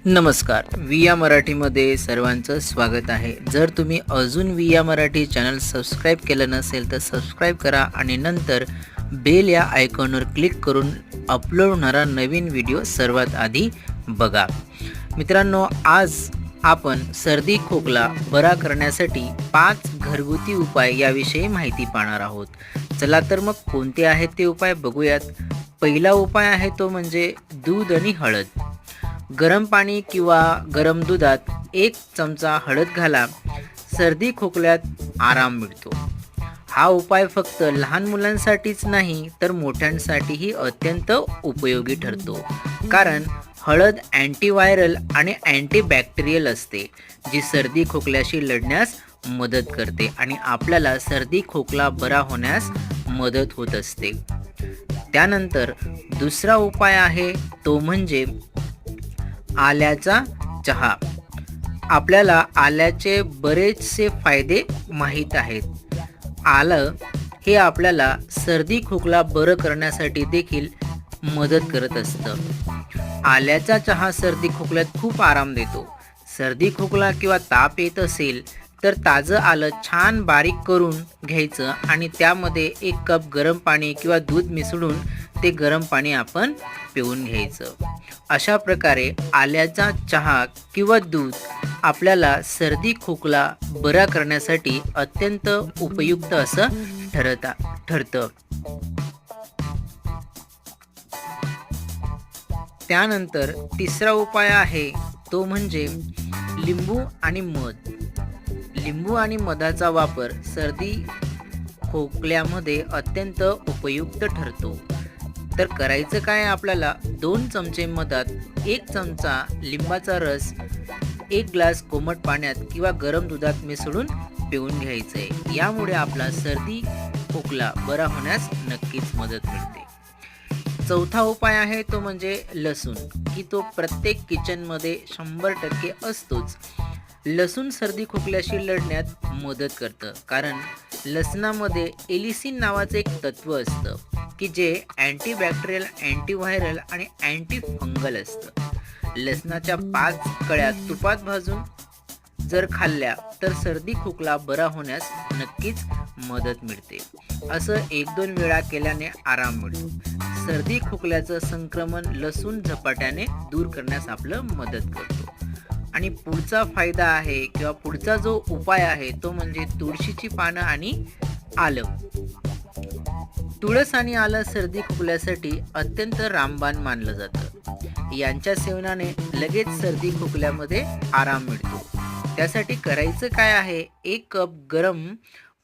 नमस्कार. विया मराठीमध्ये सर्वांचं स्वागत आहे. जर तुम्ही अजून विया मराठी चॅनल सबस्क्राईब केलं नसेल तर सबस्क्राईब करा आणि नंतर बेल या आयकॉनवर क्लिक करून अपलोड होणारा नवीन व्हिडिओ सर्वात आधी बघा. मित्रांनो, आज आपण सर्दी खोकला बरा करण्यासाठी 5 घरगुती उपाय याविषयी माहिती पाहणार आहोत. चला तर मग कोणते आहेत ते उपाय बघूयात. पहिला उपाय आहे तो म्हणजे दूध आणि हळद. गरम पाणी किंवा गरम दुधात 1 चमचा हळद घाला. सर्दी खोकल्यात आराम मिळतो. हा उपाय फक्त लहान मुलांसाठीच नाही तर मोठ्यांसाठीही अत्यंत उपयोगी ठरतो, कारण हळद अँटीव्हायरल आणि अँटीबॅक्टेरियल असते, जी सर्दी खोकल्याशी लढण्यास मदत करते आणि आपल्याला सर्दी खोकला बरा होण्यास मदत होत असते. त्यानंतर दुसरा उपाय आहे तो म्हणजे आल्याचा चहा. आपल्याला आल्याचे बरेचसे फायदे माहीत आहेत. आलं हे आपल्याला सर्दी खोकला बरं करण्यासाठी देखील मदत करत असतं. आल्याचा चहा सर्दी खोकल्यात खूप आराम देतो. सर्दी खोकला किंवा ताप येत असेल तर ताजं आलं छान बारीक करून घ्यायचं आणि त्यामध्ये 1 कप गरम पाणी किंवा दूध मिसळून ते गरम पाणी आपण पिऊन घ्यायचं. अशा प्रकारे आल्याचा चहा किंवा दूध आपल्याला सर्दी खोकला बरा करण्यासाठी अत्यंत उपयुक्त असं ठरतं. त्यानंतर तिसरा उपाय आहे तो म्हणजे लिंबू आणि मध. लिंबू आणि मधाचा वापर सर्दी खोकल्यामध्ये अत्यंत उपयुक्त ठरतो. तर करायचं काय, आपल्याला 2 चमचे मधात 1 चमचा लिंबाचा रस 1 ग्लास कोमट पाण्यात किंवा गरम दुधात मिसळून पिऊन घ्यायचंय. यामुळे आपला सर्दी खोकला बरा होण्यास नक्कीच मदत मिळते. चौथा उपाय आहे तो म्हणजे लसूण, की तो प्रत्येक किचनमध्ये 100% असतोच. लसूण सर्दी खोकल्याशी लढण्यात मदत करतं, कारण लसणामध्ये एलिसिन नावाचं एक तत्व असतं की जे अँटीबॅक्टेरियल, अँटीव्हायरल आणि अँटीफंगल असतं. लसणाच्या 5 कळ्या तुपात भाजून जर खाल्ल्या तर सर्दी खोकला बरा होण्यास नक्कीच मदत मिळते. असं 1-2 वेळा केल्याने आराम मिळतो. सर्दी खोकल्याचं संक्रमण लसूण झपाट्याने दूर करण्यास आपलं मदत करतो. आणि पुढचा फायदा आहे किंवा पुढचा जो उपाय आहे तो म्हणजे तुळशीची पानं आणि आलं. तुळस आणि आलं सर्दी खोकल्यासाठी अत्यंत रामबाण मानलं जातं. यांच्या सेवनाने लगेच सर्दी खोकल्यामध्ये आराम मिळतो. त्यासाठी करायचं काय आहे, 1 कप गरम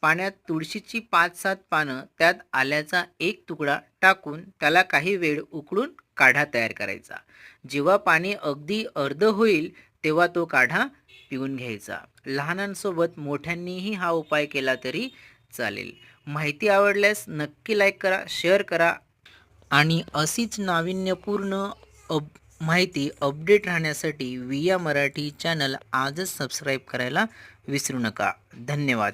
पाण्यात तुळशीची 5-7 पानं, त्यात आल्याचा 1 तुकडा टाकून त्याला काही वेळ उकळून काढा तयार करायचा. जेव्हा पाणी अगदी अर्ध होईल तेव्हा तो काढा पिऊन घ्यायचा. लहानांसोबत मोठ्यांनीही हा उपाय केला तरी चालेल. माहिती आवडल्यास नक्की लाईक करा, शेअर करा आणि अशीच नाविन्यपूर्ण माहिती अपडेट राहण्यासाठी विया मराठी चॅनल आजच सबस्क्राईब करायला विसरू नका. धन्यवाद.